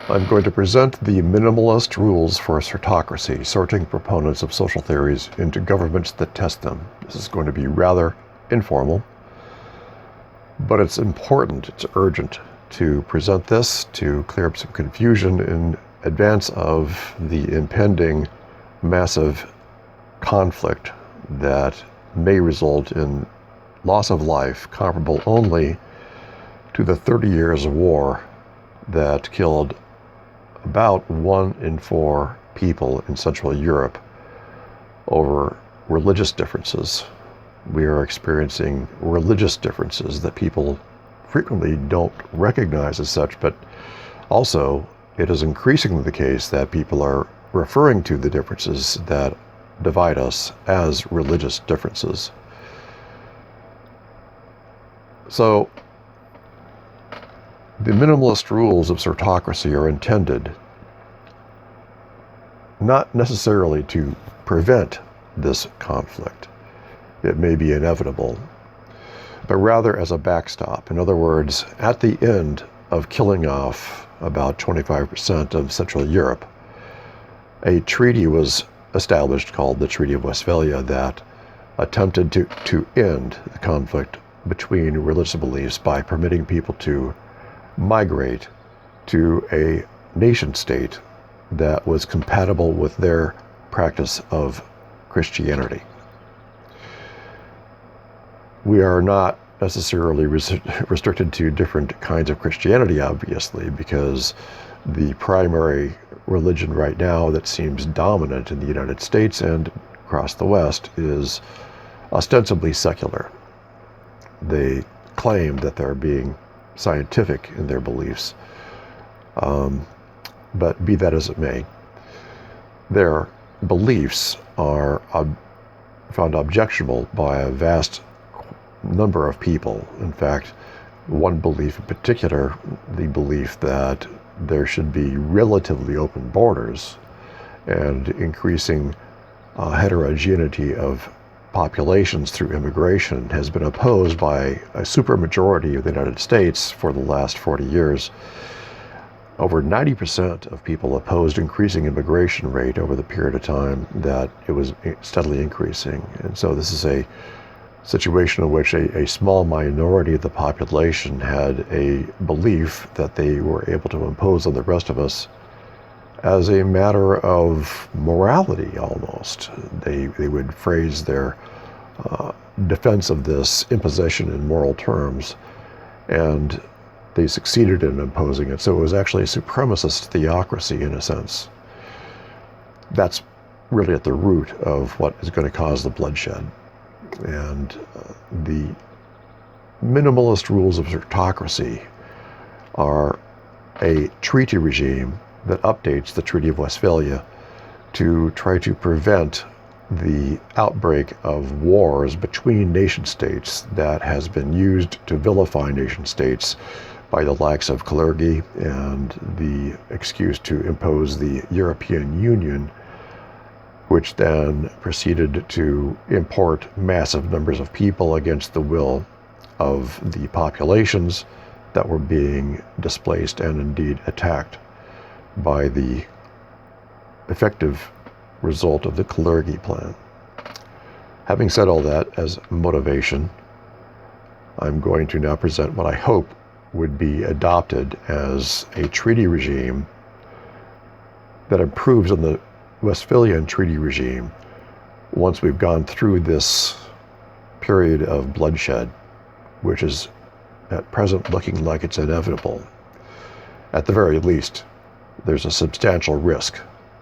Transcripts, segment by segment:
I'm going to present the minimalist rules for sortocracy, sorting proponents of social theories into governments that test them. This is going to be rather informal, but it's important, it's urgent to present this to clear up some confusion in advance of the impending massive conflict that may result in loss of life comparable only to the 30 years of war that killed about 1 in 4 people in Central Europe over religious differences. We are experiencing religious differences that people frequently don't recognize as such, but also it is increasingly the case that people are referring to the differences that divide us as religious differences. So, the minimalist rules of sortocracy are intended not necessarily to prevent this conflict. It may be inevitable, but rather as a backstop. In other words, at the end of killing off about 25% of Central Europe, a treaty was established called the Treaty of Westphalia that attempted to end the conflict between religious beliefs by permitting people to migrate to a nation state that was compatible with their practice of Christianity. We are not necessarily restricted to different kinds of Christianity, obviously, because the primary religion right now that seems dominant in the United States and across the West is ostensibly secular. They claim that they're being scientific in their beliefs, but be that as it may, their beliefs are found objectionable by a vast number of people. In fact, one belief in particular, the belief that there should be relatively open borders and increasing heterogeneity of populations through immigration, has been opposed by a supermajority of the United States for the last 40 years. Over 90% of people opposed increasing immigration rate over the period of time that it was steadily increasing. And so this is a situation in which a small minority of the population had a belief that they were able to impose on the rest of us as a matter of morality almost. They would phrase their defense of this imposition in moral terms, and they succeeded in imposing it. So it was actually a supremacist theocracy in a sense. That's really at the root of what is going to cause the bloodshed. And the minimalist rules of sortocracy are a treaty regime that updates the Treaty of Westphalia to try to prevent the outbreak of wars between nation states that has been used to vilify nation states by the likes of clergy and the excuse to impose the European Union, which then proceeded to import massive numbers of people against the will of the populations that were being displaced and indeed attacked by the effective result of the clergy plan. Having said all that as motivation, I'm going to now present what I hope would be adopted as a treaty regime that improves on the Westphalian treaty regime once we've gone through this period of bloodshed, which is at present looking like it's inevitable. At the very least, there's a substantial risk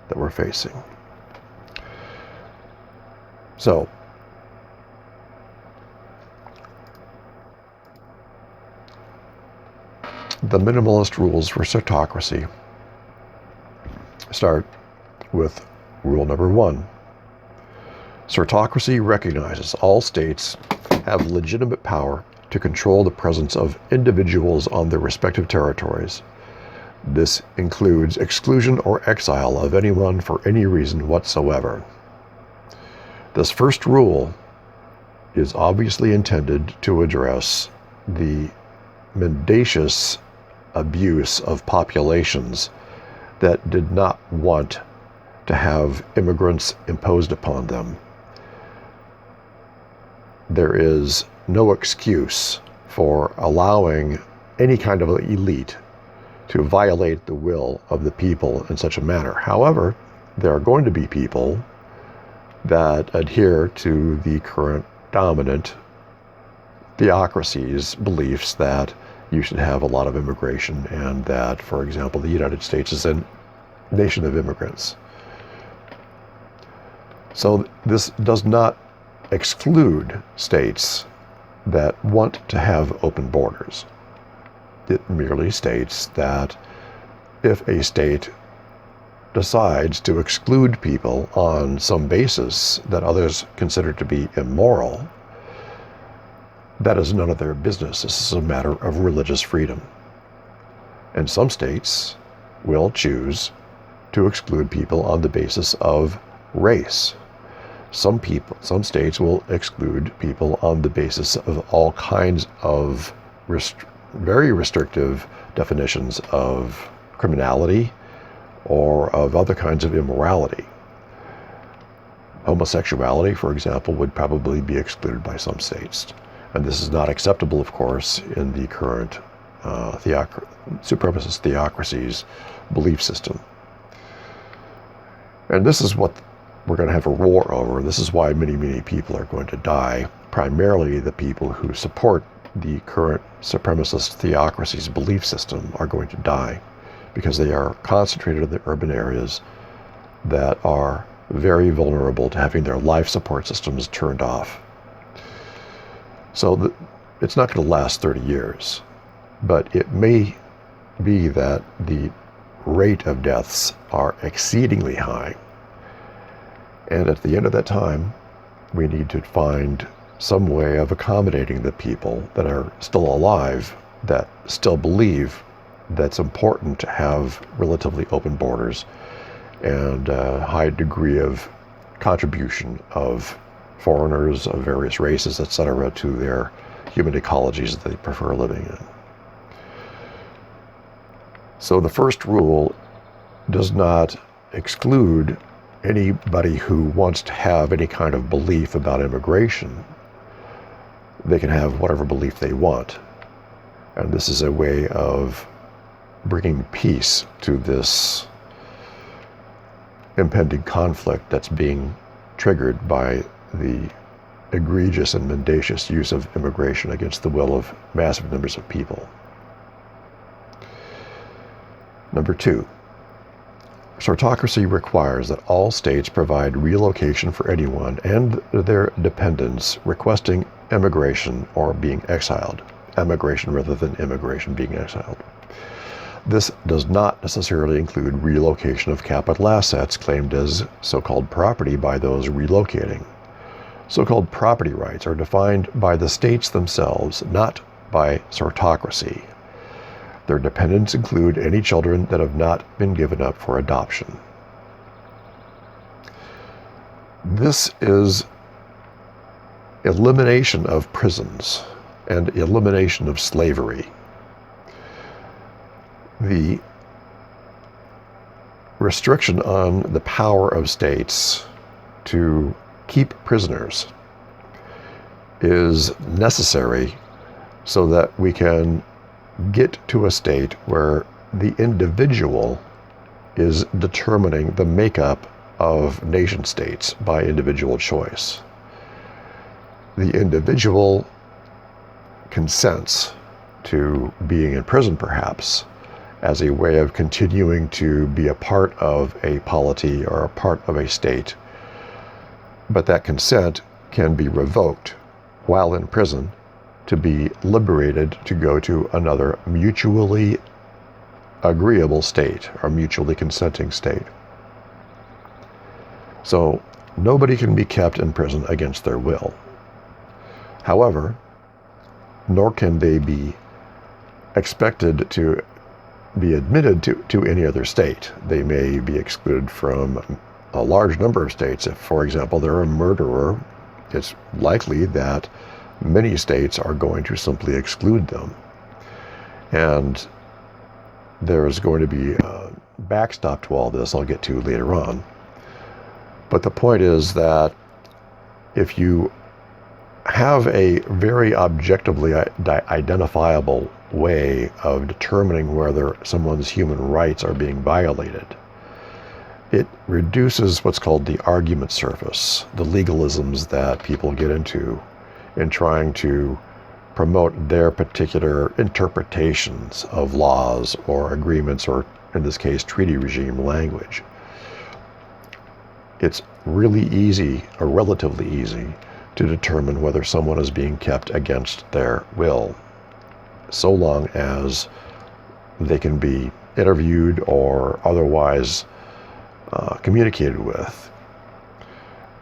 that we're facing. So, the minimalist rules for sortocracy start with rule number 1. Sortocracy recognizes all states have legitimate power to control the presence of individuals on their respective territories. This includes exclusion or exile of anyone for any reason whatsoever. This first rule is obviously intended to address the mendacious abuse of populations that did not want to have immigrants imposed upon them. There is no excuse for allowing any kind of elite to violate the will of the people in such a manner. However, there are going to be people that adhere to the current dominant theocracy's beliefs that you should have a lot of immigration, and that, for example, the United States is a nation of immigrants. So this does not exclude states that want to have open borders. It merely states that if a state decides to exclude people on some basis that others consider to be immoral, that is none of their business. This is a matter of religious freedom. And some states will choose to exclude people on the basis of race. Some states will exclude people on the basis of all kinds of very restrictive definitions of criminality or of other kinds of immorality. Homosexuality, for example, would probably be excluded by some states. And this is not acceptable, of course, in the current supremacist theocracy's belief system. And this is what we're going to have a war over. This is why many, many people are going to die. Primarily the people who support the current supremacist theocracy's belief system are going to die, because they are concentrated in the urban areas that are very vulnerable to having their life support systems turned off. So it's not going to last 30 years, but it may be that the rate of deaths are exceedingly high. And at the end of that time, we need to find some way of accommodating the people that are still alive, that still believe that it's important to have relatively open borders and a high degree of contribution of foreigners of various races, etc., to their human ecologies that they prefer living in. So the first rule does not exclude anybody who wants to have any kind of belief about immigration. They can have whatever belief they want. And this is a way of bringing peace to this impending conflict that's being triggered by the egregious and mendacious use of immigration against the will of massive numbers of people. Number 2, Sortocracy requires that all states provide relocation for anyone and their dependents requesting emigration or being exiled. Emigration rather than immigration, being exiled. This does not necessarily include relocation of capital assets claimed as so-called property by those relocating. So-called property rights are defined by the states themselves, not by Sortocracy. Their dependents include any children that have not been given up for adoption. This is elimination of prisons and elimination of slavery. The restriction on the power of states to keep prisoners is necessary so that we can get to a state where the individual is determining the makeup of nation states by individual choice. The individual consents to being in prison, perhaps, as a way of continuing to be a part of a polity or a part of a state. But that consent can be revoked while in prison to be liberated to go to another mutually agreeable state or mutually consenting state. So nobody can be kept in prison against their will. However, nor can they be expected to be admitted to any other state. They may be excluded from a large number of states. If, for example, they're a murderer, it's likely that many states are going to simply exclude them. And there's going to be backstop to all this I'll get to later on. But the point is that if you have a very objectively identifiable way of determining whether someone's human rights are being violated, it reduces what's called the argument surface, the legalisms that people get into in trying to promote their particular interpretations of laws or agreements, or in this case, treaty regime language. It's really easy, or relatively easy, to determine whether someone is being kept against their will, so long as they can be interviewed or otherwise communicated with.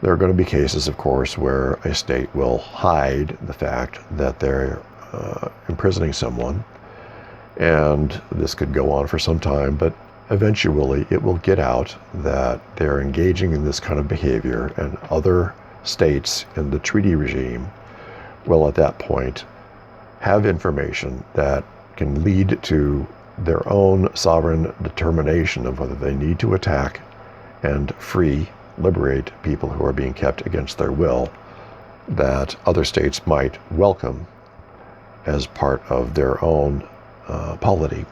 There are going to be cases, of course, where a state will hide the fact that they're imprisoning someone, and this could go on for some time, but eventually it will get out that they're engaging in this kind of behavior, and other states in the treaty regime will at that point have information that can lead to their own sovereign determination of whether they need to attack and liberate people who are being kept against their will, that other states might welcome as part of their own polity.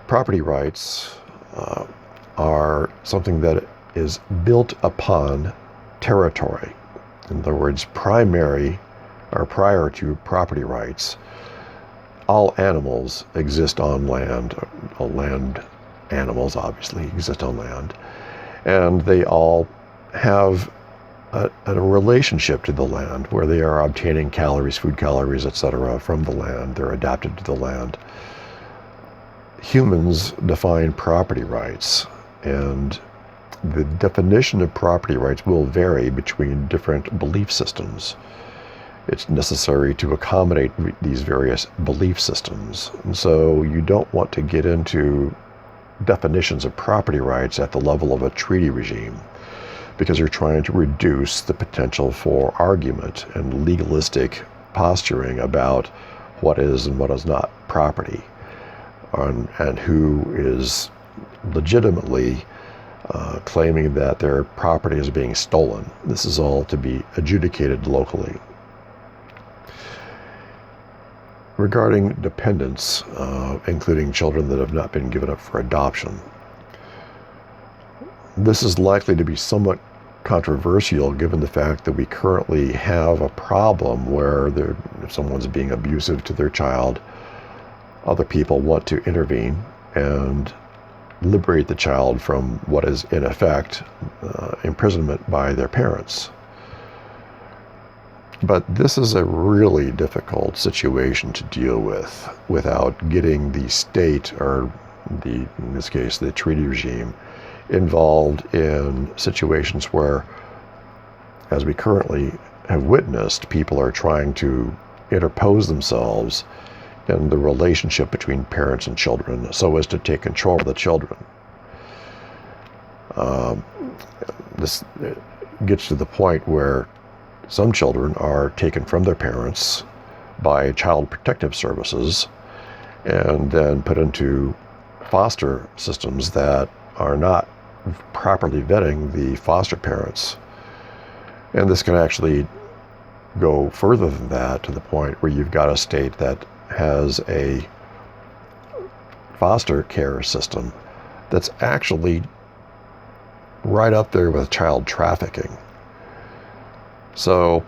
Property rights are something that is built upon territory. In other words, prior to property rights, all animals exist on land. All land animals obviously exist on land, and they all have a relationship to the land where they are obtaining calories, food calories, etc. from the land. They're adapted to the land. Humans define property rights, and the definition of property rights will vary between different belief systems. It's necessary to accommodate these various belief systems. And so you don't want to get into definitions of property rights at the level of a treaty regime, because you're trying to reduce the potential for argument and legalistic posturing about what is and what is not property, and who is legitimately claiming that their property is being stolen. This is all to be adjudicated locally. Regarding dependents, including children that have not been given up for adoption, this is likely to be somewhat controversial given the fact that we currently have a problem where if someone's being abusive to their child, other people want to intervene and liberate the child from what is in effect imprisonment by their parents. But this is a really difficult situation to deal with without getting the state, or in this case the treaty regime, involved in situations where, as we currently have witnessed, people are trying to interpose themselves in the relationship between parents and children so as to take control of the children. This gets to the point where some children are taken from their parents by child protective services and then put into foster systems that are not properly vetting the foster parents. And this can actually go further than that, to the point where you've got a state that has a foster care system that's actually right up there with child trafficking. So,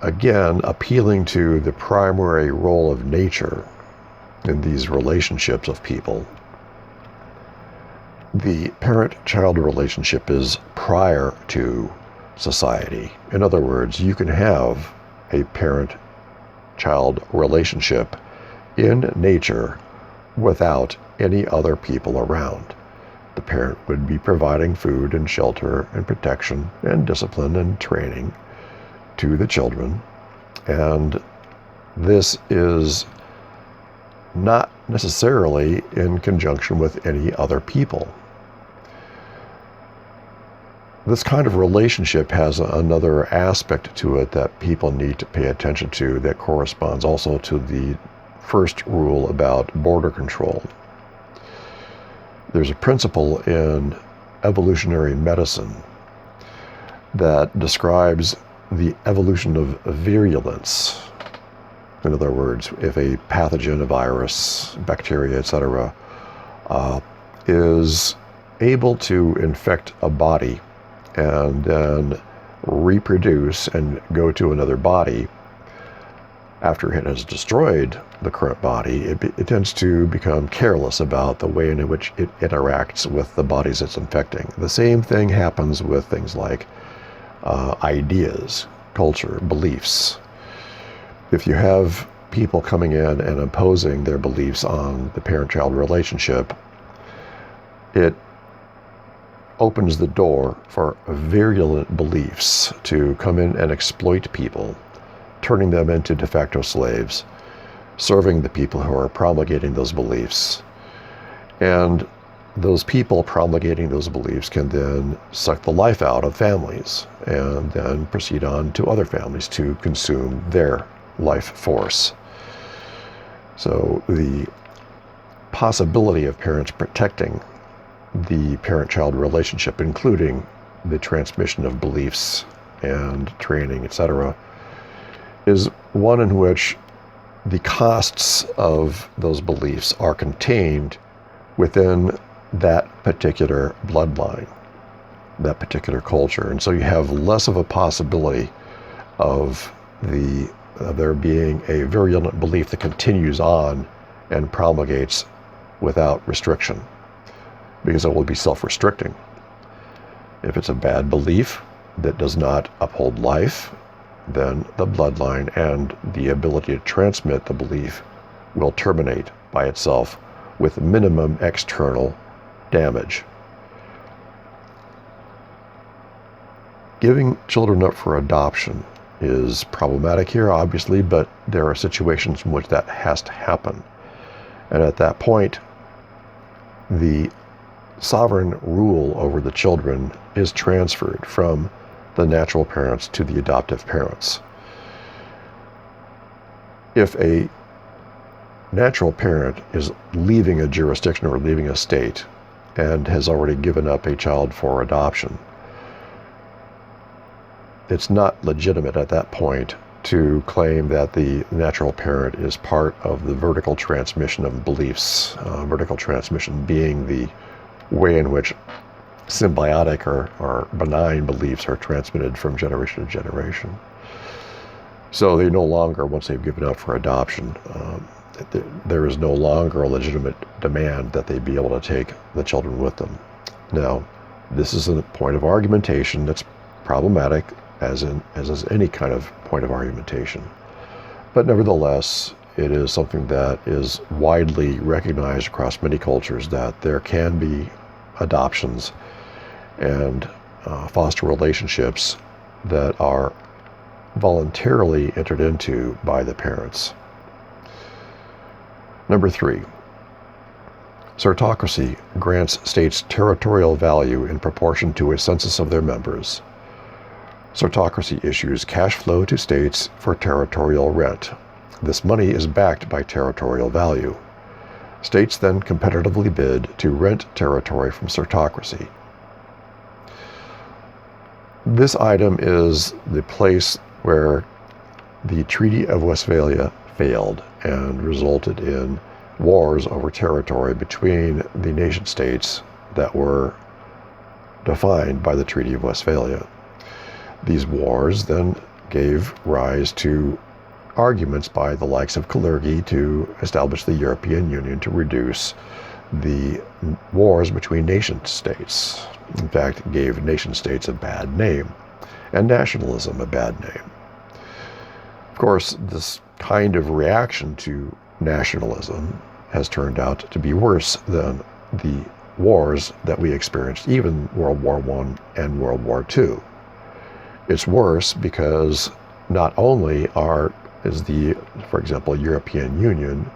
again, appealing to the primary role of nature in these relationships of people. The parent-child relationship is prior to society. In other words, you can have a parent-child relationship in nature without any other people around. The parent would be providing food and shelter and protection and discipline and training to the children, and this is not necessarily in conjunction with any other people. This kind of relationship has another aspect to it that people need to pay attention to, that corresponds also to the first rule about border control. There's a principle in evolutionary medicine that describes the evolution of virulence. In other words, if a pathogen, a virus, bacteria, etc., is able to infect a body and then reproduce and go to another body, after it has destroyed the current body, it tends to become careless about the way in which it interacts with the bodies it's infecting. The same thing happens with things like ideas, culture, beliefs. If you have people coming in and imposing their beliefs on the parent-child relationship, it opens the door for virulent beliefs to come in and exploit people, turning them into de facto slaves, serving the people who are promulgating those beliefs. And those people promulgating those beliefs can then suck the life out of families and then proceed on to other families to consume their life force. So the possibility of parents protecting the parent-child relationship, including the transmission of beliefs and training, etc., is one in which the costs of those beliefs are contained within that particular bloodline, that particular culture. And so you have less of a possibility of there being a virulent belief that continues on and promulgates without restriction, because it will be self-restricting. If it's a bad belief that does not uphold life, then the bloodline and the ability to transmit the belief will terminate by itself with minimum external damage. Giving children up for adoption is problematic here, obviously, but there are situations in which that has to happen. And at that point, the sovereign rule over the children is transferred from the natural parents to the adoptive parents. If a natural parent is leaving a jurisdiction or leaving a state and has already given up a child for adoption, it's not legitimate at that point to claim that the natural parent is part of the vertical transmission of beliefs, vertical transmission being the way in which symbiotic or benign beliefs are transmitted from generation to generation. So they no longer, once they've given up for adoption, there is no longer a legitimate demand that they be able to take the children with them. Now, this is a point of argumentation that's problematic, as is any kind of point of argumentation. But nevertheless, it is something that is widely recognized across many cultures that there can be adoptions and foster relationships that are voluntarily entered into by the parents. Number 3, Sortocracy grants states territorial value in proportion to a census of their members. Sortocracy issues cash flow to states for territorial rent. This money is backed by territorial value. States then competitively bid to rent territory from Sortocracy. This item is the place where the Treaty of Westphalia failed and resulted in wars over territory between the nation states that were defined by the Treaty of Westphalia. These wars then gave rise to arguments by the likes of Kalergi to establish the European Union to reduce the wars between nation states. In fact, gave nation states a bad name and nationalism a bad name. Of course, this kind of reaction to nationalism has turned out to be worse than the wars that we experienced, even World War I and World War II. It's worse because not only is the, for example, European Union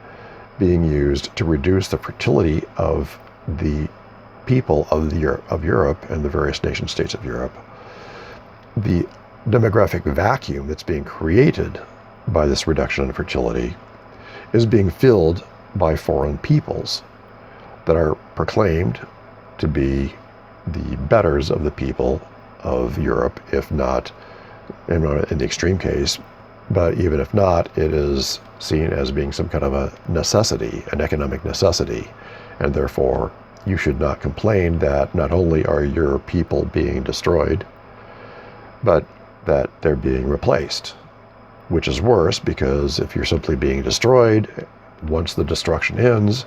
being used to reduce the fertility of the people of Europe and the various nation states of Europe, the demographic vacuum that's being created by this reduction in fertility is being filled by foreign peoples that are proclaimed to be the betters of the people of Europe, if not, in the extreme case, but even if not, it is seen as being some kind of a necessity, an economic necessity, and therefore you should not complain that not only are your people being destroyed, but that they're being replaced, which is worse, because if you're simply being destroyed, once the destruction ends,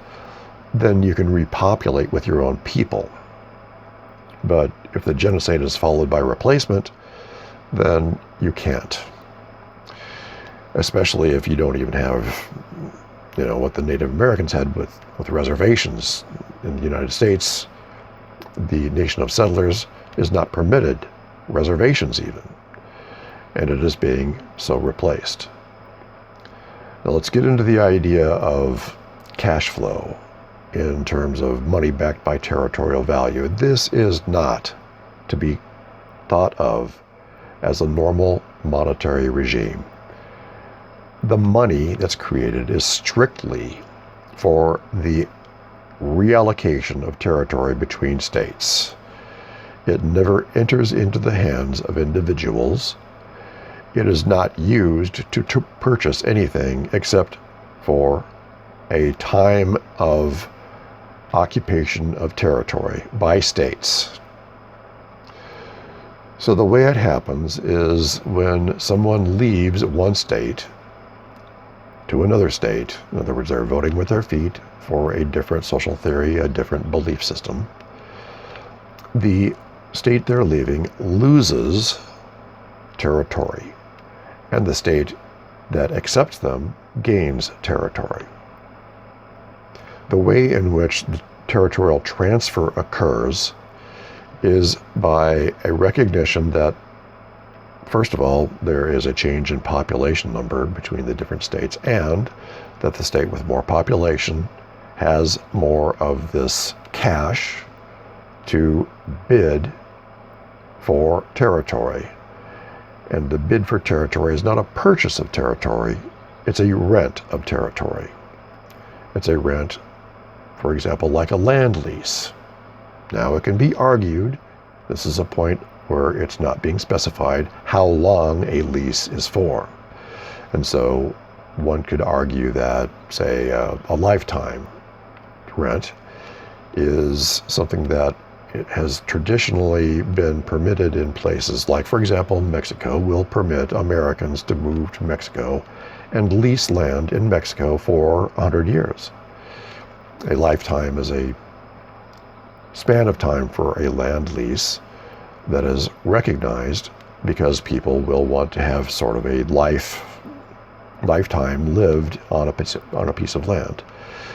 then you can repopulate with your own people. But if the genocide is followed by replacement, then you can't. Especially if you don't even have, what the Native Americans had with reservations. In the United States, the nation of settlers is not permitted reservations even, and it is being so replaced. Now let's get into the idea of cash flow in terms of money backed by territorial value. This is not to be thought of as a normal monetary regime. The money that's created is strictly for the reallocation of territory between states. It never enters into the hands of individuals. It is not used to purchase anything except for a time of occupation of territory by states. So the way it happens is when someone leaves one state to another state, in other words, they're voting with their feet for a different social theory, a different belief system, the state they're leaving loses territory, and the state that accepts them gains territory. The way in which the territorial transfer occurs is by a recognition that, first of all, there is a change in population number between the different states, and that the state with more population has more of this cash to bid for territory. And the bid for territory is not a purchase of territory, it's a rent of territory. It's a rent, for example, like a land lease. Now it can be argued, this is a point where it's not being specified, how long a lease is for. And so one could argue that, say, a lifetime rent is something that it has traditionally been permitted in places like, for example, Mexico will permit Americans to move to Mexico and lease land in Mexico for 100 years. A lifetime is a span of time for a land lease that is recognized because people will want to have sort of a lifetime lived on a piece of land.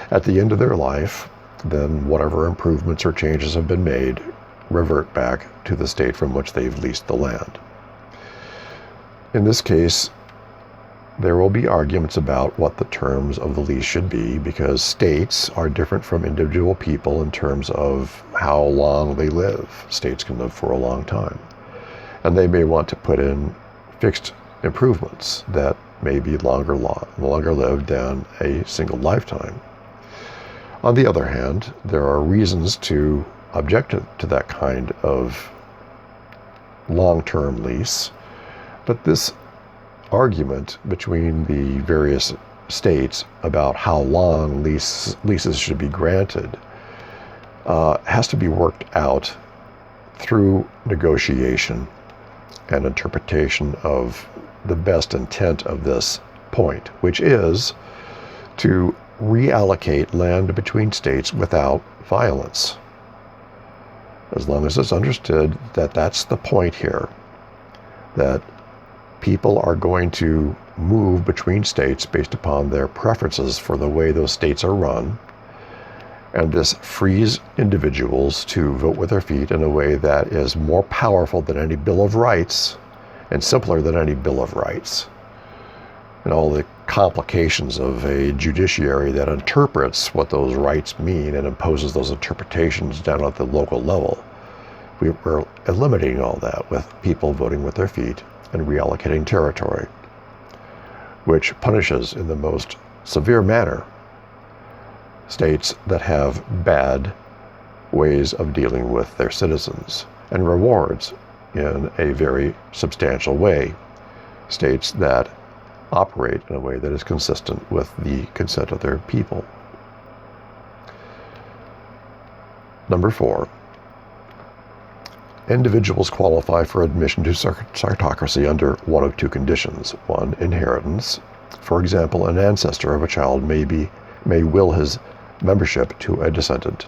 At the end of their life, then whatever improvements or changes have been made revert back to the state from which they've leased the land. In this case, there will be arguments about what the terms of the lease should be, because states are different from individual people in terms of how long they live. States can live for a long time, and they may want to put in fixed improvements that may be longer lived than a single lifetime. On the other hand, there are reasons to object to that kind of long-term lease, but this argument between the various states about how long leases should be granted has to be worked out through negotiation and interpretation of the best intent of this point, which is to reallocate land between states without violence. As long as it's understood that that's the point here, that people are going to move between states based upon their preferences for the way those states are run, and this frees individuals to vote with their feet in a way that is more powerful than any Bill of Rights and simpler than any Bill of Rights. And all the complications of a judiciary that interprets what those rights mean and imposes those interpretations down at the local level. We're eliminating all that with people voting with their feet and reallocating territory, which punishes in the most severe manner states that have bad ways of dealing with their citizens, and rewards in a very substantial way states that operate in a way that is consistent with the consent of their people. Number 4, individuals qualify for admission to Sortocracy under one of two conditions. 1, inheritance. For example, an ancestor of a child may will his membership to a descendant.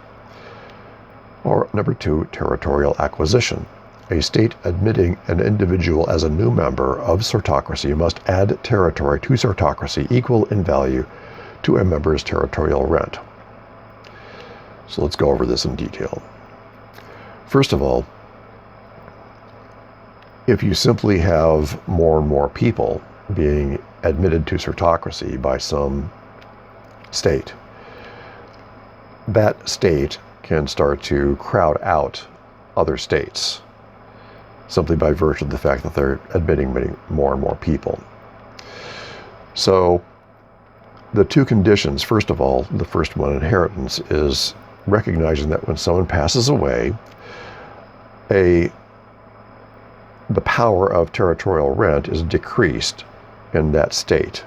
Or number 2, territorial acquisition. A state admitting an individual as a new member of Sortocracy must add territory to Sortocracy equal in value to a member's territorial rent. So let's go over this in detail. First of all, if you simply have more and more people being admitted to Sortocracy by some state, that state can start to crowd out other states simply by virtue of the fact that they're admitting more and more people. So the two conditions, first of all, the first one, inheritance, is recognizing that when someone passes away, the power of territorial rent is decreased in that state.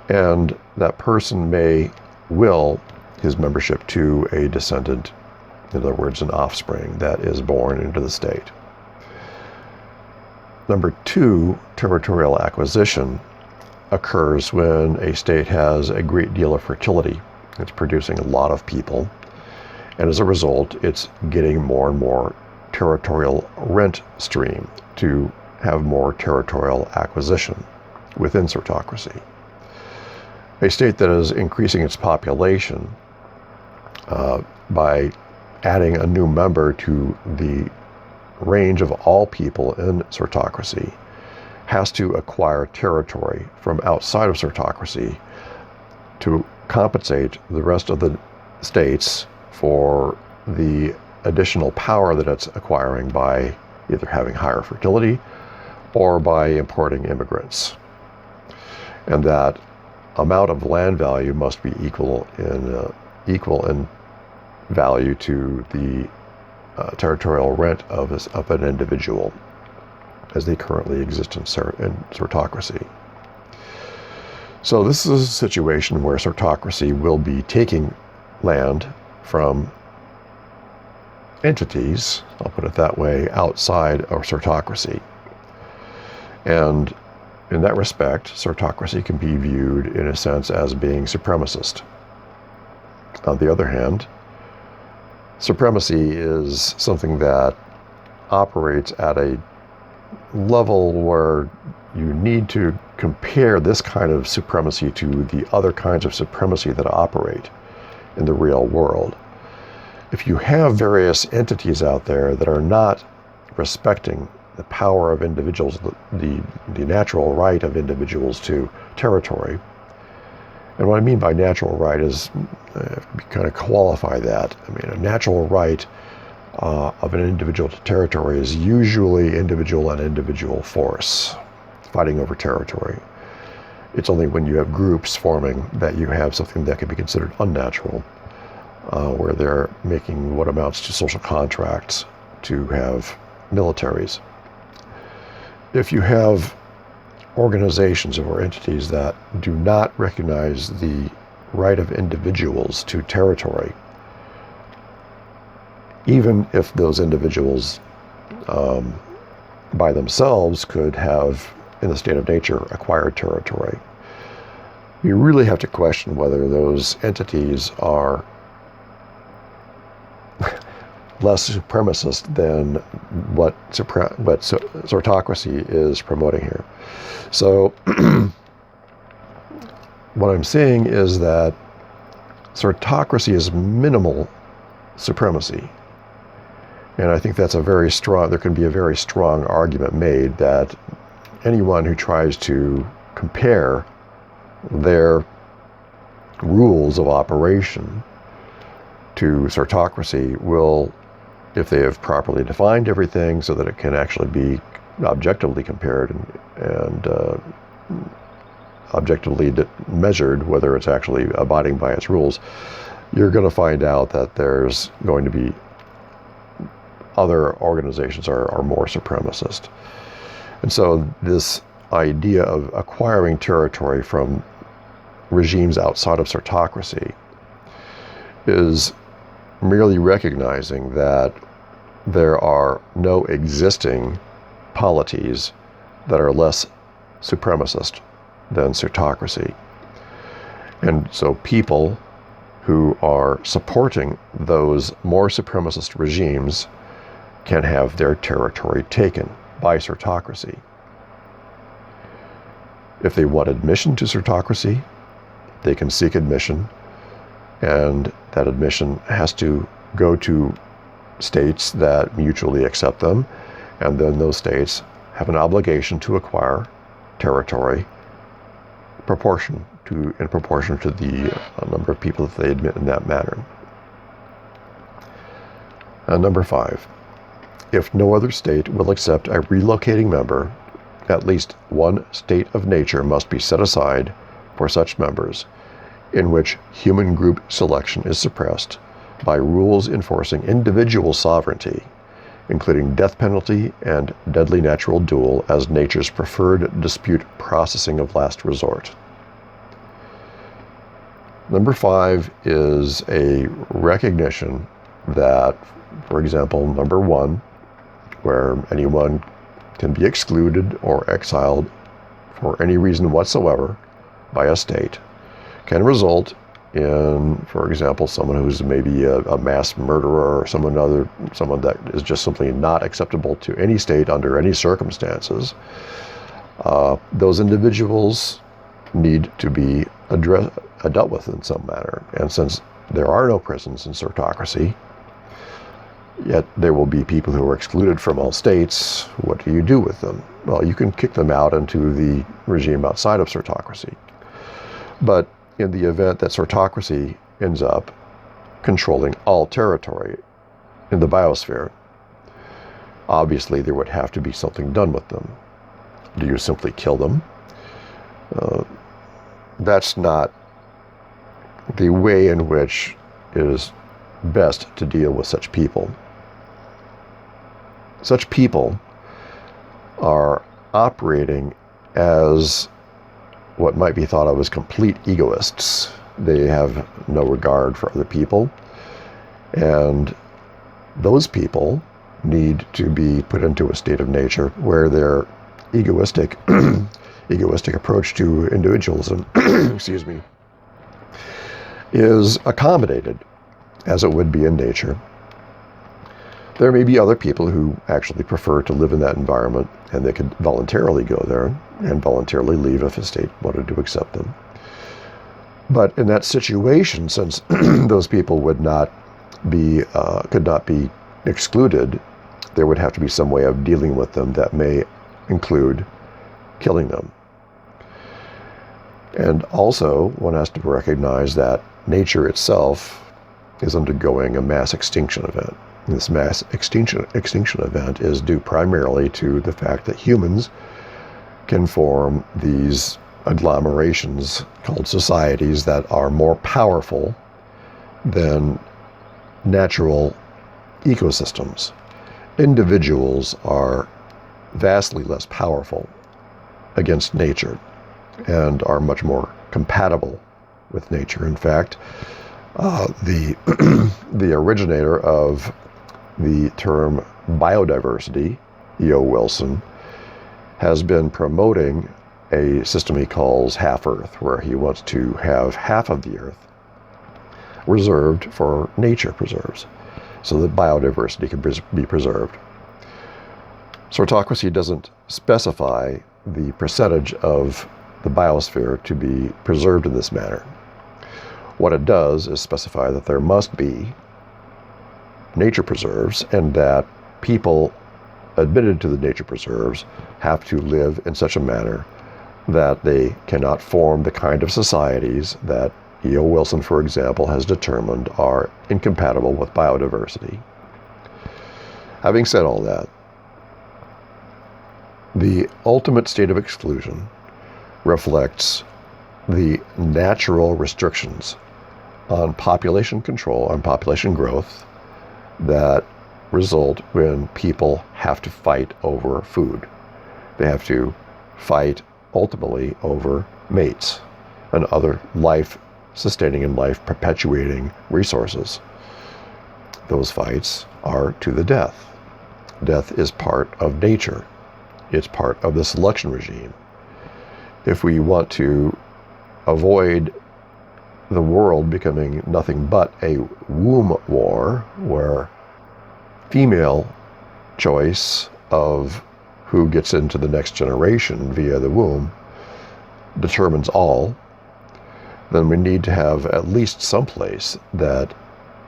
And that person may will his membership to a descendant, in other words, an offspring that is born into the state. Number 2, territorial acquisition occurs when a state has a great deal of fertility. It's producing a lot of people, and as a result, it's getting more and more territorial rent stream to have more territorial acquisition within Sortocracy. A state that is increasing its population by adding a new member to the range of all people in Sortocracy has to acquire territory from outside of Sortocracy to compensate the rest of the states for the additional power that it's acquiring by either having higher fertility or by importing immigrants. And that amount of land value must be equal in value to the territorial rent of an individual as they currently exist in Sortocracy. So this is a situation where Sortocracy will be taking land from entities, I'll put it that way, outside of Sortocracy. And in that respect, Sortocracy can be viewed in a sense as being supremacist. On the other hand, supremacy is something that operates at a level where you need to compare this kind of supremacy to the other kinds of supremacy that operate in the real world. If you have various entities out there that are not respecting the power of individuals, the natural right of individuals to territory, and what I mean by natural right is, kind of qualify that. I mean, a natural right of an individual to territory is usually individual on individual force, fighting over territory. It's only when you have groups forming that you have something that can be considered unnatural, where they're making what amounts to social contracts to have militaries. If you have organizations or entities that do not recognize the right of individuals to territory, even if those individuals by themselves could have, in the state of nature, acquired territory, you really have to question whether those entities are less supremacist than what Sortocracy is promoting here. So what I'm saying is that Sortocracy is minimal supremacy. And I think that's there can be a very strong argument made that anyone who tries to compare their rules of operation to Sortocracy will, if they have properly defined everything so that it can actually be objectively compared and objectively measured, whether it's actually abiding by its rules, you're going to find out that there's going to be other organizations are more supremacist. And so this idea of acquiring territory from regimes outside of Sortocracy is merely recognizing that there are no existing polities that are less supremacist than Sortocracy. And so people who are supporting those more supremacist regimes can have their territory taken by Sortocracy. If they want admission to Sortocracy, they can seek admission, and that admission has to go to states that mutually accept them, and then those states have an obligation to acquire territory in proportion to the number of people that they admit in that manner. Number 5. If no other state will accept a relocating member, at least one state of nature must be set aside for such members, in which human group selection is suppressed by rules enforcing individual sovereignty, including death penalty and deadly natural duel as nature's preferred dispute processing of last resort. Number 5 is a recognition that, for example, number 1, where anyone can be excluded or exiled for any reason whatsoever by a state, can result in, for example, someone who's maybe a mass murderer or someone that is just simply not acceptable to any state under any circumstances. Those individuals need to be dealt with in some manner. And since there are no prisons in Sortocracy, yet there will be people who are excluded from all states, what do you do with them? Well, you can kick them out into the regime outside of Sortocracy. But in the event that Sortocracy ends up controlling all territory in the biosphere, obviously there would have to be something done with them. Do you simply kill them? That's not the way in which it is best to deal with such people. Such people are operating as what might be thought of as complete egoists. They have no regard for other people, and those people need to be put into a state of nature where their egoistic approach to individualism excuse me, is accommodated as it would be in nature. There may be other people who actually prefer to live in that environment, and they could voluntarily go there and voluntarily leave if a state wanted to accept them. But in that situation, since those people could not be excluded, there would have to be some way of dealing with them that may include killing them. And also, one has to recognize that nature itself is undergoing a mass extinction event. This mass extinction event is due primarily to the fact that humans can form these agglomerations called societies that are more powerful than natural ecosystems. Individuals are vastly less powerful against nature and are much more compatible with nature. In fact, the originator of the term biodiversity, E.O. Wilson, has been promoting a system he calls half-Earth, where he wants to have half of the Earth reserved for nature preserves, so that biodiversity can be preserved. Sortocracy doesn't specify the percentage of the biosphere to be preserved in this manner. What it does is specify that there must be nature preserves, and that people admitted to the nature preserves have to live in such a manner that they cannot form the kind of societies that E.O. Wilson, for example, has determined are incompatible with biodiversity. Having said all that, the ultimate state of exclusion reflects the natural restrictions on population control, on population growth, that result when people have to fight over food. They have to fight ultimately over mates and other life-sustaining and life-perpetuating resources. Those fights are to the death. Death is part of nature. It's part of the selection regime. If we want to avoid the world becoming nothing but a womb war, where female choice of who gets into the next generation via the womb determines all, then we need to have at least some place that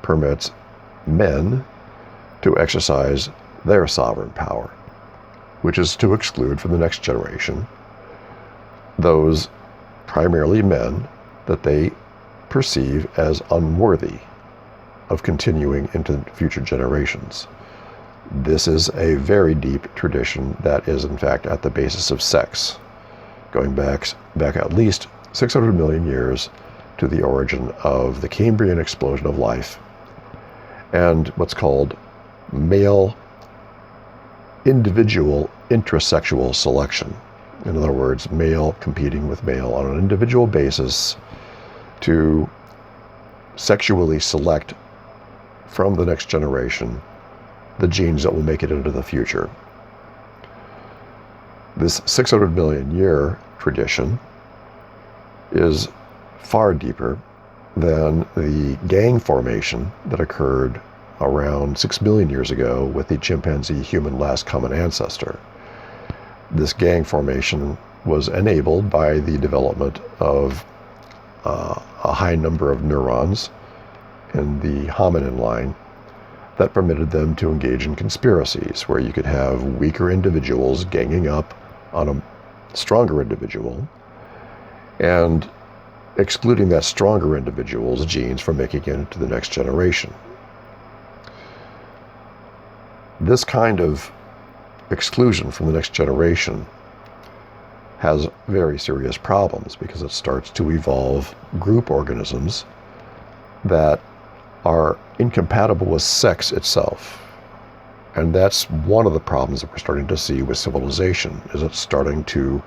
permits men to exercise their sovereign power, which is to exclude from the next generation those primarily men that they perceive as unworthy of continuing into future generations. This is a very deep tradition that is in fact at the basis of sex, going back at least 600 million years to the origin of the Cambrian explosion of life and what's called male individual intrasexual selection. In other words, male competing with male on an individual basis to sexually select from the next generation the genes that will make it into the future. This 600 million year tradition is far deeper than the gang formation that occurred around 6 million years ago with the chimpanzee human last common ancestor. This gang formation was enabled by the development of a high number of neurons in the hominin line that permitted them to engage in conspiracies where you could have weaker individuals ganging up on a stronger individual and excluding that stronger individual's genes from making it into the next generation. This kind of exclusion from the next generation has very serious problems because it starts to evolve group organisms that are incompatible with sex itself. And that's one of the problems that we're starting to see with civilization, is it's starting to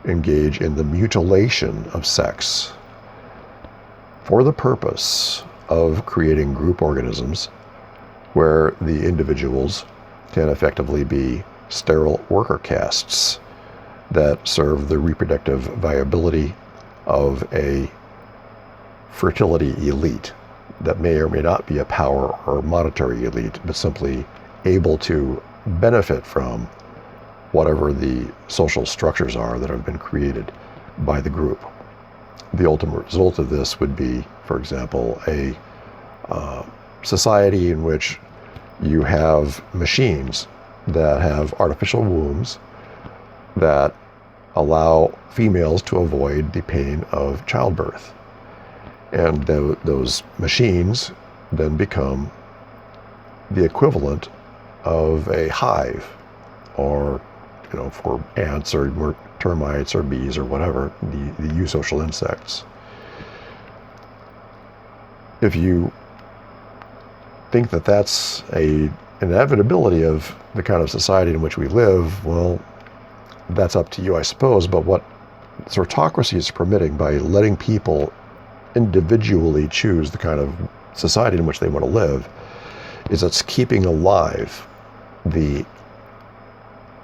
engage in the mutilation of sex for the purpose of creating group organisms where the individuals can effectively be sterile worker castes that serve the reproductive viability of a fertility elite that may or may not be a power or monetary elite, but simply able to benefit from whatever the social structures are that have been created by the group. The ultimate result of this would be, for example, a society in which you have machines that have artificial wombs that allow females to avoid the pain of childbirth. And those machines then become the equivalent of a hive, or for ants or termites or bees or whatever, the eusocial insects. If you think that that's an inevitability of the kind of society in which we live, well, that's up to you, I suppose. But what Sortocracy is permitting by letting people individually choose the kind of society in which they want to live is it's keeping alive the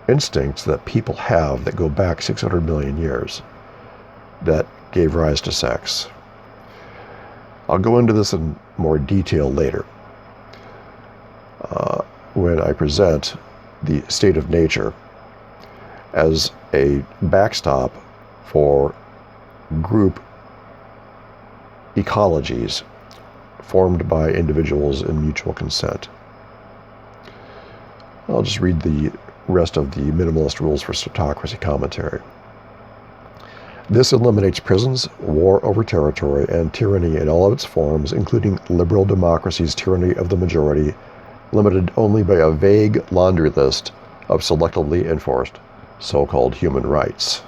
instincts that people have that go back 600 million years that gave rise to sex. I'll go into this in more detail later when I present the state of nature as a backstop for group ecologies formed by individuals in mutual consent. I'll just read the rest of the Minimalist Rules for Sortocracy commentary. This eliminates prisons, war over territory, and tyranny in all of its forms, including liberal democracy's tyranny of the majority, limited only by a vague laundry list of selectively enforced so-called human rights.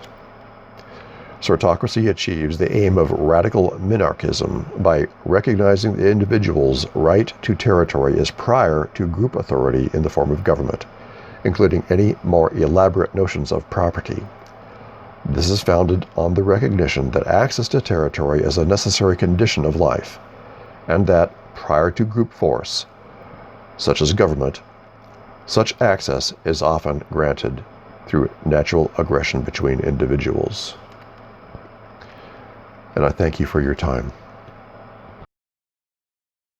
Sortocracy achieves the aim of radical minarchism by recognizing the individual's right to territory as prior to group authority in the form of government, including any more elaborate notions of property. This is founded on the recognition that access to territory is a necessary condition of life, and that, prior to group force, such as government, such access is often granted through natural aggression between individuals. And I thank you for your time.